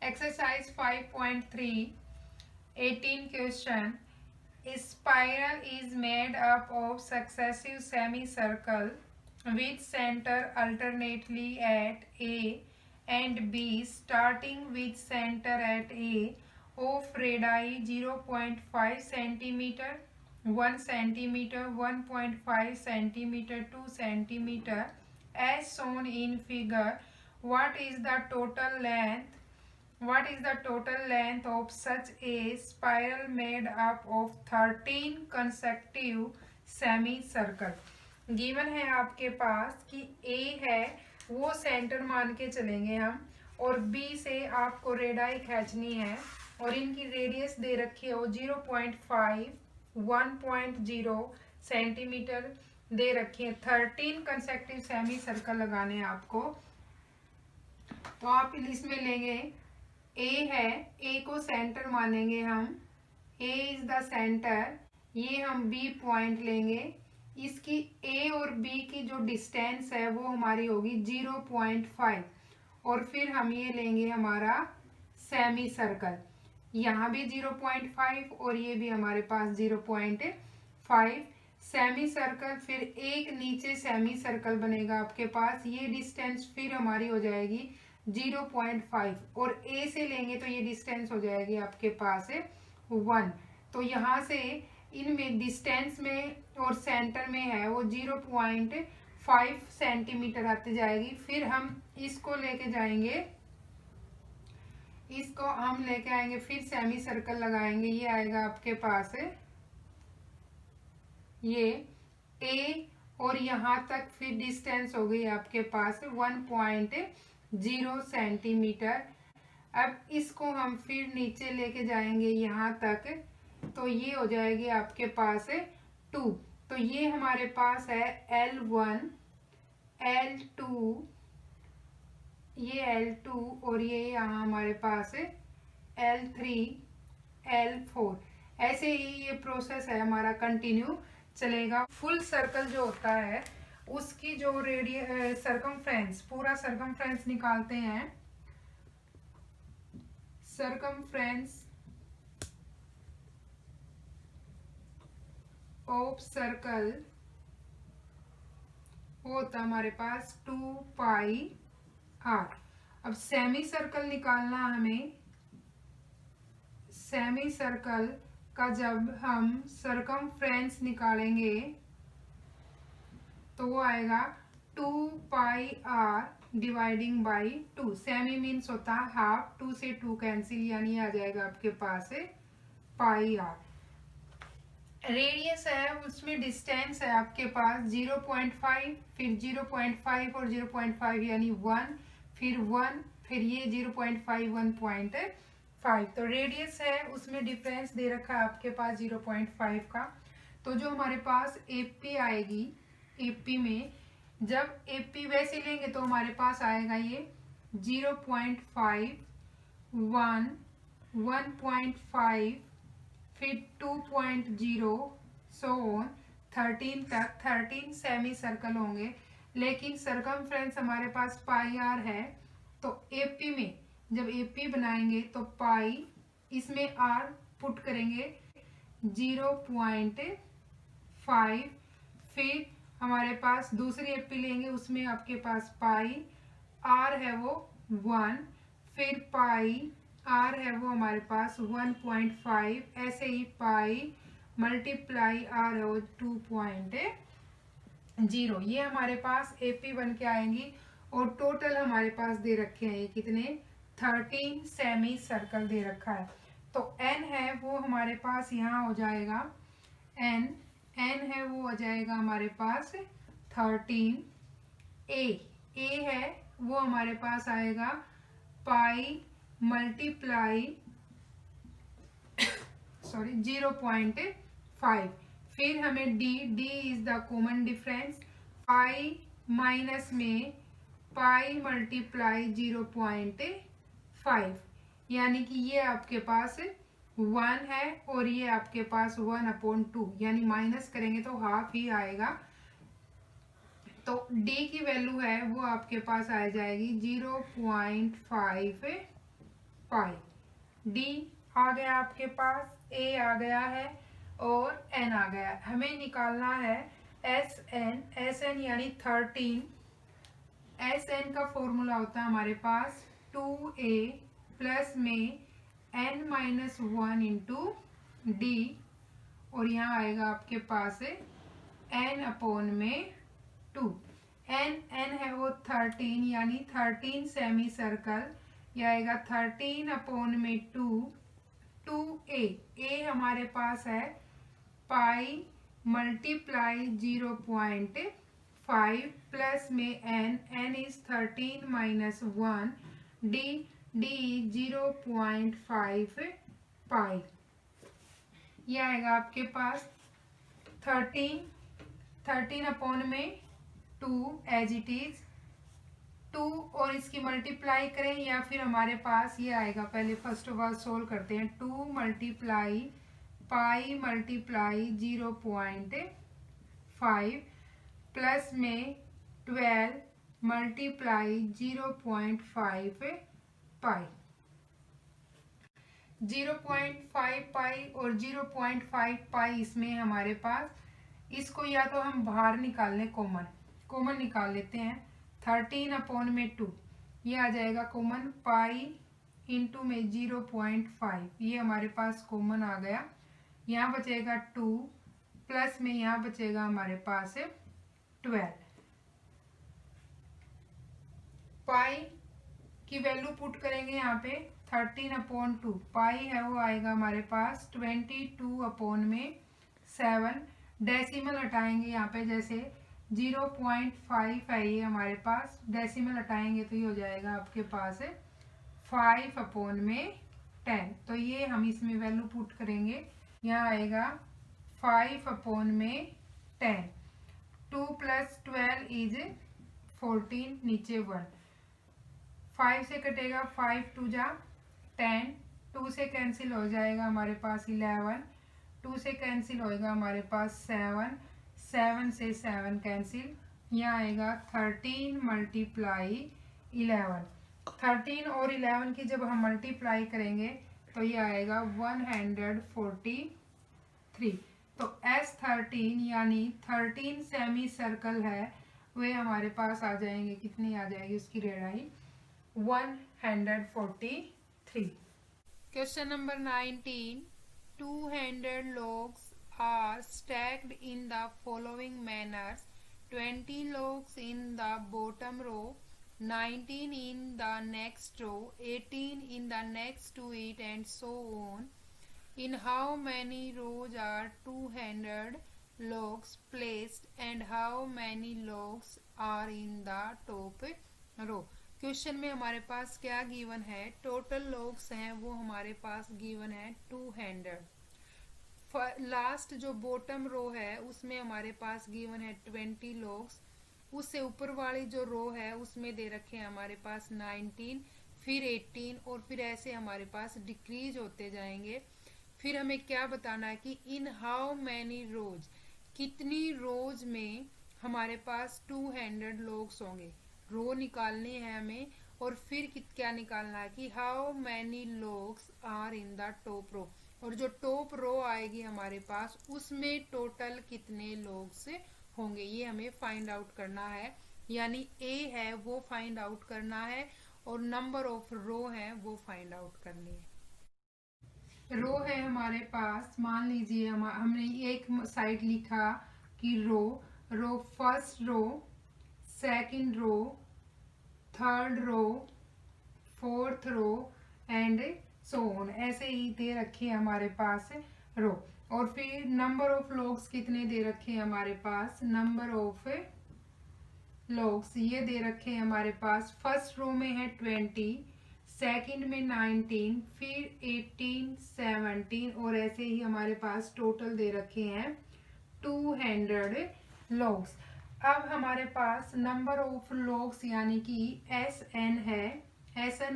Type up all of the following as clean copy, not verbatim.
Exercise 5.3, 18 question. A spiral is made up of successive semicircles with center alternately at A and B, starting with center at A of radii 0.5 cm, 1 cm, 1.5 cm, 2 cm, as shown in figure. What is the total length? What is the total length of such a spiral made up of 13 consecutive semicircle? Given है आपके पास कि A है वो centre मान के चलेंगे हम, और B से आपको रेडाई खींचनी है, और इनकी रेडियस दे रखी है वो 0.5, 1.0 सेंटीमीटर दे रखी है। 13 कंसेक्टिव सेमी सर्कल लगाने हैं आपको। तो आप इसमें लेंगे ए है, ए को सेंटर मानेंगे हम, ए इज द सेंटर, ये हम बी पॉइंट लेंगे, इसकी ए और बी की जो डिस्टेंस है वो हमारी होगी 0.5, और फिर हम ये लेंगे हमारा सेमी सर्कल, यहाँ भी 0.5 और ये भी हमारे पास 0.5 सेमी सर्कल, फिर एक नीचे सेमी सर्कल बनेगा आपके पास, ये डिस्टेंस फिर हमारी हो जाएगी 0.5, और ए से लेंगे तो ये डिस्टेंस हो जाएगी आपके पास 1। तो यहाँ से इनमें डिस्टेंस में और सेंटर में है वो 0.5 सेंटीमीटर आती जाएगी। फिर हम इसको लेके जाएंगे, इसको हम लेके आएंगे, फिर सेमी सर्कल लगाएंगे, ये आएगा आपके पास ये ए, और यहाँ तक फिर डिस्टेंस हो गई आपके पास 1.0 सेंटीमीटर। अब इसको हम फिर नीचे लेके जाएंगे यहाँ तक, तो ये हो जाएगी आपके पास 2। तो ये हमारे पास है L1, L2, ये L2, और ये यहाँ हमारे पास L3, L4। ऐसे ही ये प्रोसेस है हमारा कंटिन्यू चलेगा। फुल सर्कल जो होता है उसकी जो सरकमफ्रेंस, पूरा सरकमफ्रेंस निकालते हैं। सरकमफ्रेंस ऑफ सर्कल होता हमारे पास 2πr। अब सेमी सर्कल निकालना हमें, सेमी सर्कल का जब हम सरकमफ्रेंस निकालेंगे तो वो आएगा 2πr dividing by 2। Semi means होता है हाफ, 2 से 2 कैंसिल, यानी आ जाएगा आपके पास πr। रेडियस है उसमें डिस्टेंस है आपके पास 0.5, फिर 0.5 और 0.5 यानी 1, फिर 1, फिर ये 0.5, 1.5। तो रेडियस है उसमें डिफरेंस दे रखा है आपके पास 0.5 का। तो जो हमारे पास एपी आएगी, एपी में जब एपी वैसे लेंगे तो हमारे पास आएगा ये 0.5, 1, 1.5, फिर 2.0, सो ऑन 13 तक 13 सेमी सर्कल होंगे। लेकिन सरकमफ्रेंस हमारे पास πr है, तो एपी में जब एपी बनाएंगे तो पाई, इसमें r पुट करेंगे 0.5, फिर हमारे पास दूसरी एपी लेंगे, उसमें आपके पास पाई, r है वो 1, फिर पाई r है वो हमारे पास 1.5, ऐसे ही पाई मल्टीप्लाई r है वो 2.0। ये हमारे पास एपी बन के आएंगी, और टोटल हमारे पास दे रखे हैं ये कितने, 13 सेमी सर्कल दे रखा है। तो n है वो हमारे पास यहाँ हो जाएगा, n है वो हो जाएगा हमारे पास 13। a है वो हमारे पास आएगा पाई मल्टीप्लाई 0.5। फिर हमें d is the common difference, pi minus में पाई मल्टीप्लाई 0.5, यानी कि ये आपके पास 1 है और ये आपके पास 1/2, यानी माइनस करेंगे तो हाफ ही आएगा। तो d की वैल्यू है वो आपके पास आ जाएगी 0.5 पाई। d आ गया आपके पास, a आ गया है और n आ गया है। हमें निकालना है sn यानी 13। sn का फॉर्मूला होता है हमारे पास 2a प्लस में n-1 इंटू d, और यहाँ आएगा आपके पास n अपॉन में 2। n है वो 13 यानी 13 सेमी सर्कल, यह आएगा 13 अपॉन में 2a। a हमारे पास है पाई मल्टीप्लाई 0.5 प्लस में n इज 13 माइनस 1, d 0.5 पाई। यह आएगा आपके पास 13 अपॉन में 2 एज इट इज 2, और इसकी मल्टीप्लाई करें या फिर हमारे पास ये आएगा, पहले फर्स्ट ऑफ ऑल सोल्व करते हैं। 2 मल्टीप्लाई पाई मल्टीप्लाई 0.5 प्लस में 12 मल्टीप्लाई 0.5 पाई। 0.5 पाई और 0.5 पाई इसमें हमारे पास, इसको या तो हम बाहर निकाल लें, कॉमन निकाल लेते हैं। 13 अपॉन में 2, ये आ जाएगा कॉमन, पाई इंटू में 0.5, ये हमारे पास कॉमन आ गया। यहाँ बचेगा 2 प्लस में यहाँ बचेगा हमारे पास 12। पाई की वैल्यू पुट करेंगे यहाँ पे 13 अपॉन 2, पाई है वो आएगा हमारे पास 22 अपॉन में 7। डेसिमल हटाएंगे यहाँ पे, जैसे 0.5 है ये हमारे पास, डेसिमल हटाएंगे तो ये हो जाएगा आपके पास 5 अपॉन में 10। तो ये हम इसमें वैल्यू पुट करेंगे, यहाँ आएगा 5 अपॉन में 10। 2 प्लस 12 इज 14, नीचे 1, 5 से कटेगा 5 2 जा 10, 2 से कैंसिल हो जाएगा हमारे पास 11, 2 से कैंसिल होएगा हमारे पास 7, 7 से 7 कैंसिल, यहाँ आएगा 13 मल्टीप्लाई 11। 13 और 11 की जब हम मल्टीप्लाई करेंगे तो ये आएगा 143। तो S13 यानी 13 सेमी सर्कल है, वे हमारे पास आ जाएंगे, कितनी आ जाएगी उसकी radii 143। Question number 19, 200 logs are stacked in the following manners: 20 logs in the bottom row, 19 in the next row, 18 in the next to it, and so on. In how many rows are 200 logs placed and how many logs are in the top row? Question में हमारे पास क्या given है, total logs हैं वो हमारे पास given है 200। Last जो bottom row है उसमें हमारे पास गिवन है 20 लोग्स, उससे ऊपर वाली जो रो है उसमें दे रखे हैं हमारे पास 19, फिर 18, और फिर ऐसे हमारे पास डिक्रीज होते जाएंगे। फिर हमें क्या बताना है कि इन हाउ मैनी रोज, कितनी रोज में हमारे पास 200 लोग्स होंगे, रो निकालनी है हमें। और फिर क्या निकालना है कि how many logs are in the top row, और जो टॉप रो आएगी हमारे पास उसमें टोटल कितने लोग्स होंगे, ये हमें फाइंड आउट करना है। यानी ए है वो फाइंड आउट करना है और नंबर ऑफ रो है वो फाइंड आउट करनी है। रो है हमारे पास, मान लीजिए हमने एक साइड लिखा कि row first row, second row, third row, fourth row and so on, ऐसे ही दे रखे हैं हमारे पास रो। और फिर नंबर ऑफ लॉग्स कितने दे रखे हैं हमारे पास, नंबर ऑफ लॉग्स ये दे रखे हैं हमारे पास, फर्स्ट रो में है 20, सेकंड में 19, फिर 18, 17, और ऐसे ही हमारे पास टोटल दे रखे हैं 200 लॉग्स। अब हमारे पास नंबर ऑफ लॉग्स यानी कि SN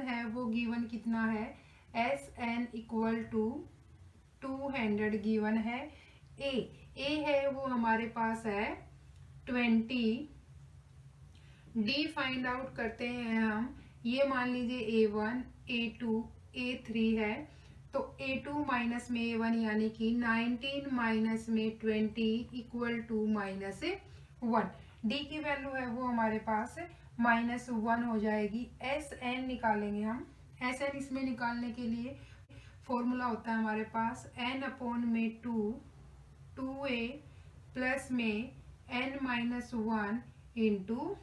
है वो गिवन कितना है, SN इक्वल टू 200 गिवन है। ए है वो हमारे पास है 20, डी फाइंड आउट करते हैं हम। ये मान लीजिए A1 A2 A3 है, तो A2 माइनस में A1 यानी कि 19 माइनस में 20 इक्वल टू -1। डी की वैल्यू है वो हमारे पास -1 हो जाएगी। एस एन निकालेंगे हम। एस एन इसमें निकालने के लिए फॉर्मूला होता है हमारे पास n अपॉन में 2a प्लस में n-1 इंटू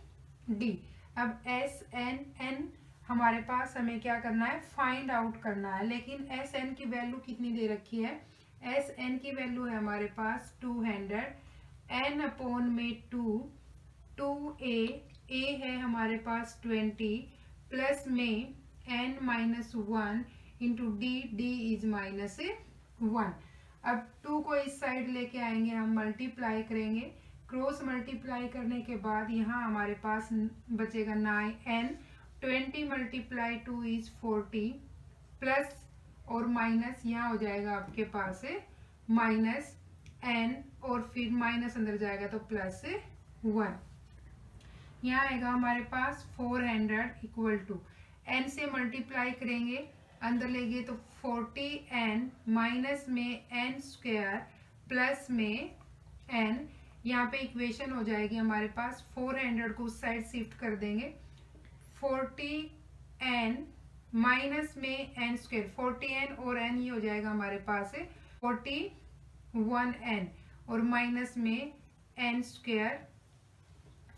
डी। अब एस एन एन हमारे पास हमें क्या करना है, फाइंड आउट करना है। लेकिन एस एन की वैल्यू कितनी दे रखी है, एस एन की वैल्यू है हमारे पास 200, n अपॉन में 2a है हमारे पास 20 प्लस में n-1 इंटू डी इज -1। अब 2 को इस साइड लेके आएंगे, हम मल्टीप्लाई करेंगे। क्रॉस मल्टीप्लाई करने के बाद यहाँ हमारे पास बचेगा 9n। 20 मल्टीप्लाई 2 इज 40 प्लस और माइनस यहाँ हो जाएगा आपके पास -n और फिर माइनस अंदर जाएगा तो +1। यहाँ आएगा हमारे पास 400 इक्वल टू n से मल्टीप्लाई करेंगे, अंदर लेंगे तो 40n माइनस में n स्क्वायर प्लस में n। यहाँ पे इक्वेशन हो जाएगी हमारे पास, 400 को उस साइड शिफ्ट कर देंगे। 40n माइनस में n स्क्वायर, 40n और n ये हो जाएगा हमारे पास 41n और माइनस में n स्क्वायर।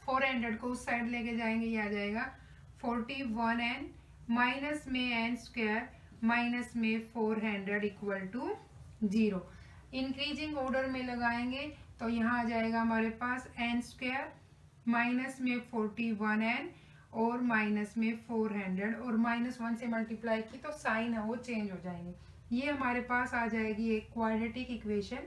400 को उस साइड लेके जाएंगे, ये आ जाएगा 41n माइनस में n स्क्वायर माइनस में 400 इक्वल टू 0। इंक्रीजिंग ऑर्डर में लगाएंगे तो यहाँ आ जाएगा हमारे पास n स्क्वायर माइनस में 41n और माइनस में 400 और -1 से मल्टीप्लाई की तो साइन है वो चेंज हो जाएंगे। ये हमारे पास आ जाएगी एक quadratic equation.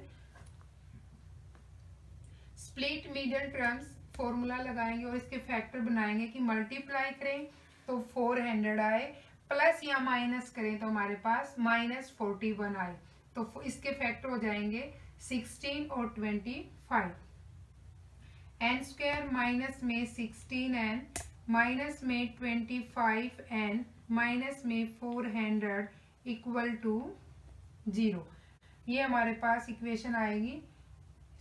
Split middle terms formula लगाएंगे और इसके फैक्टर बनाएंगे कि मल्टीप्लाई करें तो 400 आए, प्लस या माइनस करें तो हमारे पास -41 आए। तो इसके फैक्टर हो जाएंगे 16 और 25। n स्क्वायर माइनस में 16n माइनस में 25n माइनस में 400 इक्वल टू 0। ये हमारे पास इक्वेशन आएगी।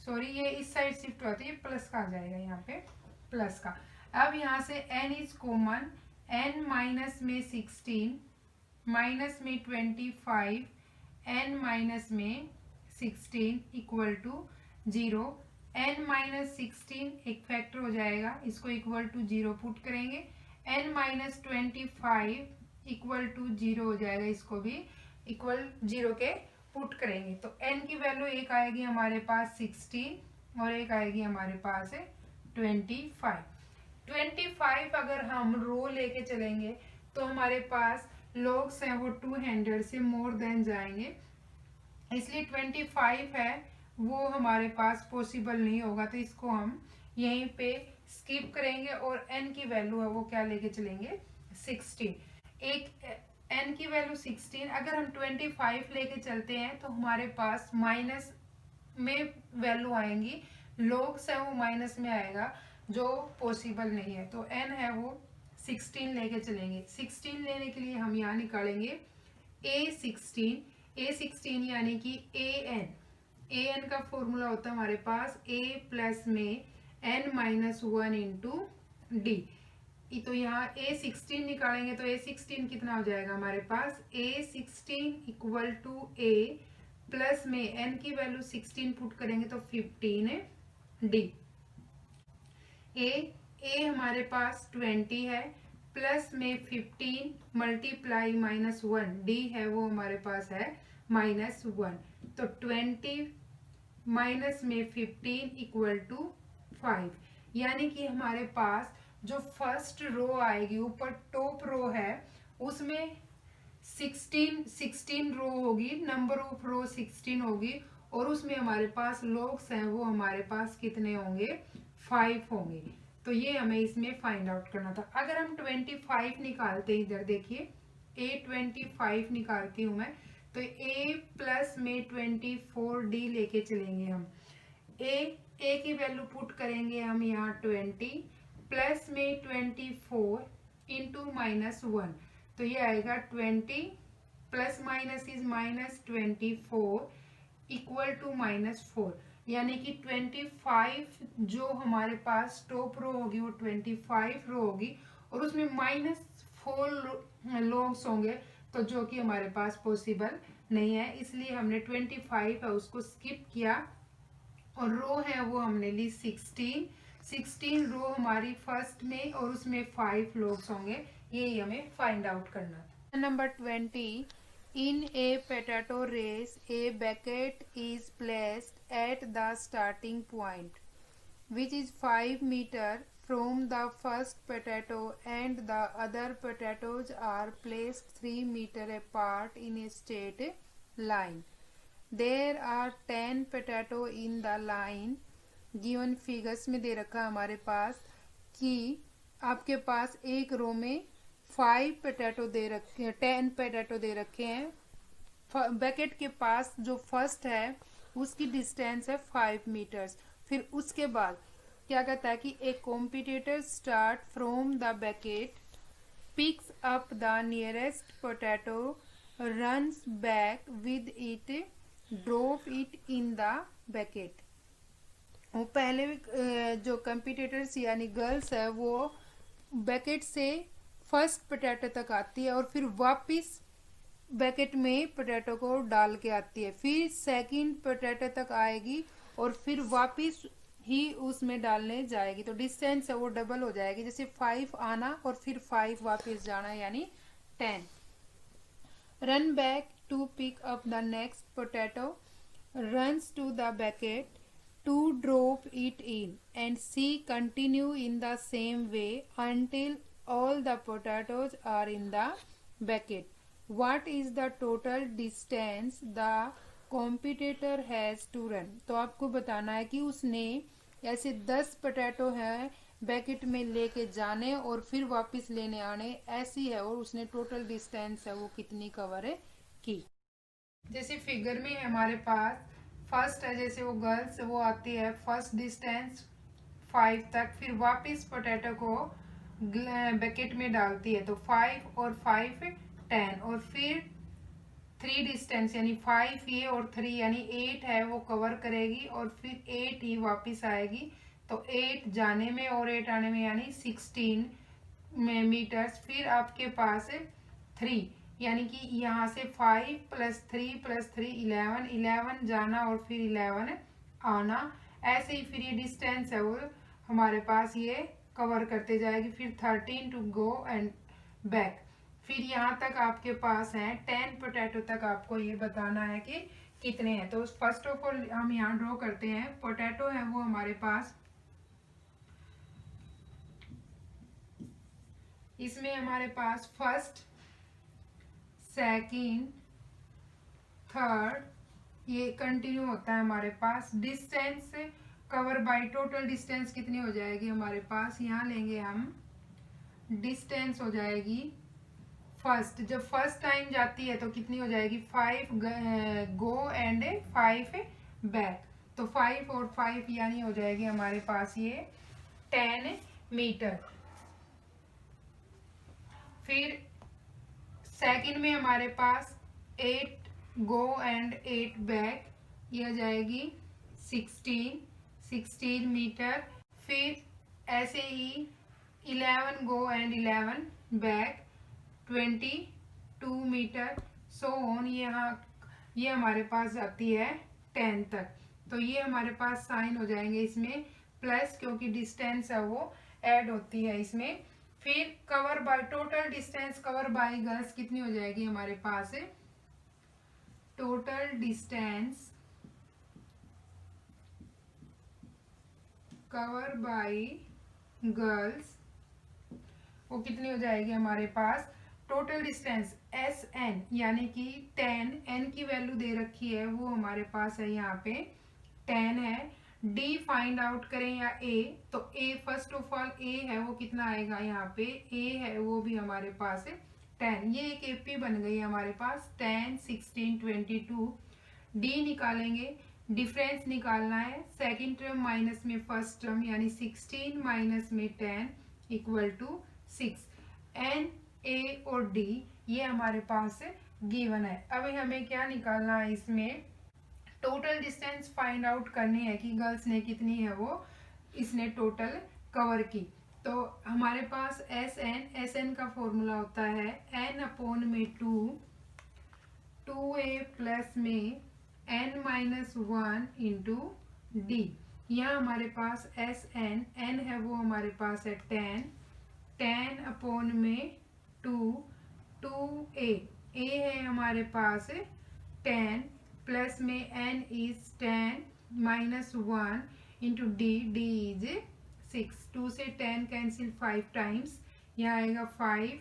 सॉरी, ये इस साइड शिफ्ट होती है, प्लस का आ जाएगा यहाँ पे, प्लस का। अब यहाँ से n is common, n minus में 16 माइनस में 25 n माइनस में 16 इक्वल टू 0। n माइनस 16 एक फैक्टर हो जाएगा, इसको इक्वल टू 0 पुट करेंगे। n माइनस 25 इक्वल टू 0 हो जाएगा, इसको भी इक्वल 0 के पुट करेंगे। तो n की वैल्यू एक आएगी हमारे पास 16 और एक आएगी हमारे पास 25। 25 अगर हम रो लेके चलेंगे तो हमारे पास लॉग्स हैं वो 200 से मोर देन जाएंगे, इसलिए 25 है वो हमारे पास पॉसिबल नहीं होगा। तो इसको हम यहीं पे स्किप करेंगे और n की वैल्यू है वो क्या लेके चलेंगे, 16। एक n की वैल्यू 16, अगर हम 25 लेके चलते हैं तो हमारे पास माइनस में वैल्यू आएंगी, लॉग्स है वो माइनस में आएगा जो पॉसिबल नहीं है। तो n है वो 16 लेके चलेंगे। 16 लेने के लिए हम यहाँ निकालेंगे A16 यानी कि an का फॉर्मूला होता है हमारे पास a प्लस में n-1 इंटू डी। तो यहाँ A16 निकालेंगे तो A16 कितना हो जाएगा हमारे पास, A16 equal to a plus में n की वैल्यू 16 पुट करेंगे तो 15 डी। a हमारे पास 20 है प्लस में 15 मल्टीप्लाई -1 डी है वो हमारे पास है -1। तो 20 माइनस में 15 इक्वल टू 5, यानी कि हमारे पास जो फर्स्ट रो आएगी, ऊपर टॉप रो है उसमें 16 रो होगी, नंबर ऑफ रो 16 होगी और उसमें हमारे पास लॉग्स हैं वो हमारे पास कितने होंगे, 5 होंगे। तो ये हमें इसमें फाइंड आउट करना था। अगर हम 25 निकालते हैं, इधर देखिए A25 निकालती हूँ मैं, तो a प्लस में 24 डी लेके चलेंगे हम। a की वैल्यू पुट करेंगे हम यहाँ 20 प्लस में 24 इंटू -1, तो ये आएगा 20 plus minus is -24 equal to -4, यानी कि 25 जो हमारे पास टॉप रो होगी वो 25 रो होगी और उसमें -4 लॉन्ग्स होंगे, तो जो कि हमारे पास पॉसिबल नहीं है, इसलिए हमने 25 है उसको स्किप किया और रो है वो हमने ली 16 रो हमारी फर्स्ट में और उसमें 5 लॉन्ग्स होंगे, यही हमें फाइंड आउट करना था। Number 20, in a potato race a bucket is placed at the starting point which is 5 meter from the first potato and the other potatoes are placed 3 meter apart in a straight line. There are 10 potato in the line given figures में दे रखा हमारे पास कि आपके पास एक रो में 5 potato दे रखे हैं, 10 potato दे रखे हैं। बैकेट के पास जो फर्स्ट है उसकी डिस्टेंस है 5 मीटर्स। फिर उसके बाद क्या कहता है कि a competitor start from the bucket, picks up the nearest potato, runs back with it, drop it in the bucket. वो पहले जो कॉम्पिटिटर्स यानी गर्ल्स है वो बैकेट से फर्स्ट पोटैटो तक आती है और फिर वापस बैकेट में पोटैटो को डाल के आती है, फिर सेकंड पोटैटो तक आएगी और फिर वापस ही उसमें डालने जाएगी, तो डिस्टेंस है वो डबल हो जाएगी, जैसे 5 आना और फिर 5 वापस जाना यानी 10। Run back to pick up the next potato, runs to the bucket to drop it in and see continue in the same way until all the potatoes are in the bucket. What is the total distance the competitor has to run? तो आपको बताना है कि उसने ऐसे 10 potato है baked में लेके जाने और फिर वापस लेने आने ऐसी है और उसने टोटल डिस्टेंस है वो कितनी कवर है की। जैसे फिगर में हमारे पास फर्स्ट है, जैसे वो गर्ल्स वो आती है फर्स्ट डिस्टेंस 5 तक, फिर वापस पोटैटो को बैकेट में डालती है, तो 5 और 5 10 और फिर 3 डिस्टेंस यानी 5 ये और 3 यानी 8 है वो कवर करेगी और फिर 8 ही वापस आएगी, तो 8 जाने में और 8 आने में यानी 16 मीटर्स। फिर आपके पास 3 यानी कि यहाँ से 5 + 3 + 3 11 जाना और फिर 11 आना, ऐसे ही फिर ये डिस्टेंस है वो हमारे पास ये कवर करते जाएगी, फिर 13 टू गो एंड बैक। फिर यहाँ तक आपके पास है 10 पोटैटो तक आपको ये बताना है कि कितने हैं। तो फर्स्ट ऑफ ऑल हम यहाँ ड्रॉ करते हैं, पोटैटो है वो हमारे पास, इसमें हमारे पास फर्स्ट सेकंड थर्ड ये कंटिन्यू होता है हमारे पास। Distance cover by total distance कितनी हो जाएगी हमारे पास, यहाँ लेंगे हम डिस्टेंस हो जाएगी फर्स्ट, जब फर्स्ट टाइम जाती है तो कितनी हो जाएगी 5 गो एंड 5 बैक, तो 5 और 5 यानी हो जाएगी हमारे पास ये 10 मीटर। फिर सेकंड में हमारे पास 8 गो एंड 8 बैक, ये हो जाएगी 16 मीटर। फिर ऐसे ही 11 go and 11 back 22 meter, so on. ये हमारे पास जाती है 10 तक, तो ये हमारे पास साइन हो जाएंगे इसमें प्लस, क्योंकि डिस्टेंस है वो ऐड होती है इसमें। फिर cover by total distance cover by girls कितनी हो जाएगी हमारे पास, total distance cover by girls वो कितनी हो जाएगी हमारे पास, टोटल डिस्टेंस SN यानी कि 10, N की वैल्यू दे रखी है वो हमारे पास है यहाँ पे 10 है। D फाइंड आउट करें या A, तो A first of all A है वो कितना आएगा यहाँ पे, A है वो भी हमारे पास है 10, ये एक AP बन गई है हमारे पास 10 16 22। D निकालेंगे, डिफरेंस निकालना है, सेकंड टर्म माइनस में फर्स्ट टर्म यानी 16 माइनस में 10 इक्वल टू 6। एन, ए और डी ये हमारे पास गिवन है। अभी हमें क्या निकालना है, इसमें टोटल डिस्टेंस फाइंड आउट करनी है कि गर्ल्स ने कितनी है वो इसने टोटल कवर की। तो हमारे पास एस एन का फॉर्मूला होता है एन अपॉन में 2a प्लस में n-1 इंटू डी। यहाँ हमारे पास एन है वो हमारे पास है 10 अपॉन में 2a है हमारे पास 10 प्लस में n is 10 -1 into D is 6। 2 से 10 कैंसिल 5 टाइम्स, यहाँ आएगा 5,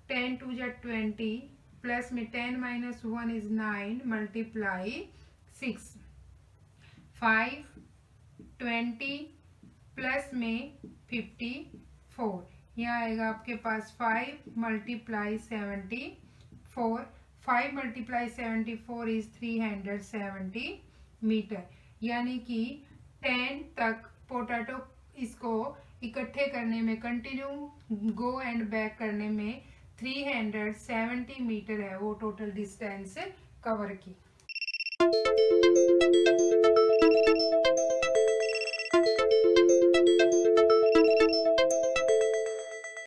10 2 जा 20 प्लस में 10 -1 इज 9 मल्टीप्लाई 6, 5 20 प्लस में 54, यहाँ आएगा आपके पास 5 मल्टीप्लाई 74, 5 मल्टीप्लाई 74 इज 370 मीटर। यानी कि 10 तक पोटैटो इसको इकट्ठे करने में, कंटिन्यू गो एंड बैक करने में 370 मीटर है वो टोटल डिस्टेंस कवर की।